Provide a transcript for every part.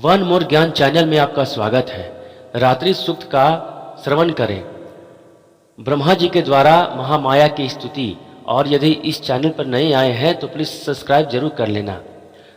One more ज्ञान channel में आपका स्वागत है। रात्रि सूक्त का श्रवण करें। ब्रह्मा जी के द्वारा महामाया की स्तुति। और यदि इस चैनल पर नए आए हैं तो प्लीज़ सब्सक्राइब जरूर कर लेना।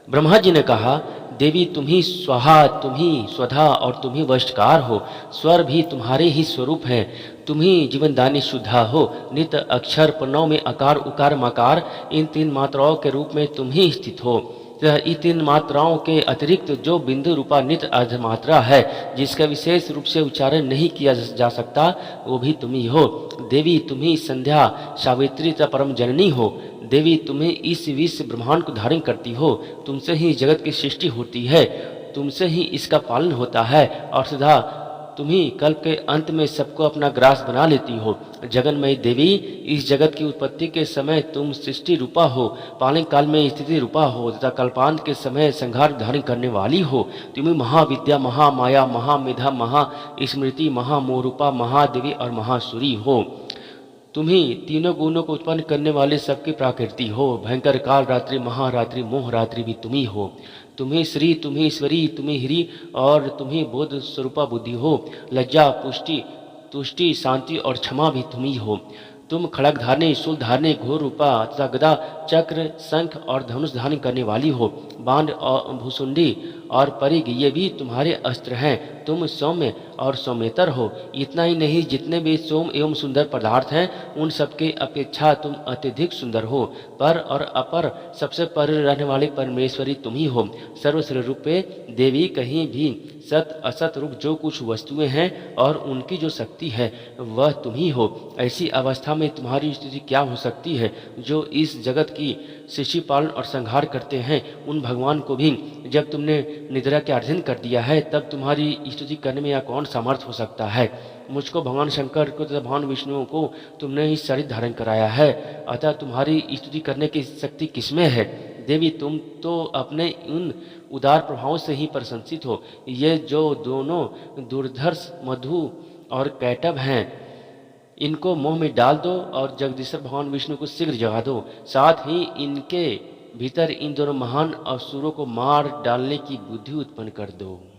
ब्रह्मा जी ने कहा, देवी तुम ही स्वाहा, तुम ही स्वधा और तुम ही वशकार हो। स्वर भी तुम्हारे ही स्वरूप हैं। तुम ही जीवनदानी शुद्धा हो। नित्य अक्षर प्रणव में अकार उकार मकार, इन तीन मात्राओं के रूप में तुम ही स्थित हो। इन तीन मात्राओं के अतिरिक्त जो बिंदु रूपा नित्य अर्धमात्रा है, जिसका विशेष रूप से उच्चारण नहीं किया जा सकता, वो भी तुम ही हो। देवी तुम ही संध्या सावित्री तथा परम जननी हो। देवी तुम्हें इस विश्व ब्रह्मांड को धारण करती हो। तुमसे ही जगत की सृष्टि होती है, तुमसे ही इसका पालन होता है और सदा तुम ही कल्प के अंत में सबको अपना ग्रास बना लेती हो। जगन्मयी देवी, इस जगत की उत्पत्ति के समय तुम सृष्टि रूपा हो, पालन काल में स्थिति रूपा हो तथा कल्पांत के समय संहार धारण करने वाली हो। तुम्हें महाविद्या, महामाया, महामेधा, महास्मृति, महामोरूपा, महादेवी और महासुरी हो। तुम ही तीनों गुणों को उत्पन्न करने वाले सबकी प्राकृति हो। भयंकर काल रात्रि, महारात्रि, मोह रात्रि भी तुम ही हो। तुम ही श्री, तुम ही ईश्वरी, तुम ही हिरी और तुम ही बोध स्वरूपा बुद्धि हो। लज्जा, पुष्टि, तुष्टि, शांति और क्षमा भी तुम ही हो। तुम खड़ग धारने, शूल धारने, घोर रूपा तथा गदा, चक्र, शंख और धनुष धारण करने वाली हो। बाण और भूसुंडी और परिग ये भी तुम्हारे अस्त्र हैं। तुम सौम्य और सौम्यतर हो। इतना ही नहीं, जितने भी सोम एवं सुंदर पदार्थ हैं उन सबके अपेक्षा तुम अत्यधिक सुंदर हो। पर और अपर सबसे परे रहने वाली परमेश्वरी तुम ही हो। सर्वश्रेष्ठ रूपे देवी, कहीं भी सत असत रूप जो कुछ वस्तुएं हैं और उनकी जो शक्ति है वह तुम ही हो। ऐसी अवस्था में तुम्हारी स्थिति क्या हो सकती है? जो इस जगत की सृष्टि पालन और संहार करते हैं, उन भगवान को भी जब तुमने निद्रा के अधीन कर दिया है, तब तुम्हारी स्तुति करने में यह कौन सामर्थ्य हो सकता है? मुझको भगवान शंकर को तथा भगवान विष्णु को तुमने ही शरीर धारण कराया है, अतः तुम्हारी स्तुति करने की शक्ति किसमें है? देवी, तुम तो अपने उन उदार प्रभावों से ही प्रशंसित हो। ये जो दोनों दुर्धर्ष मधु और कैटभ हैं, इनको मुंह में डाल दो और जगदीश्वर भगवान विष्णु को शीघ्र जगा दो। साथ ही इनके भीतर इन दोनों महान असुरों को मार डालने की बुद्धि उत्पन्न कर दो।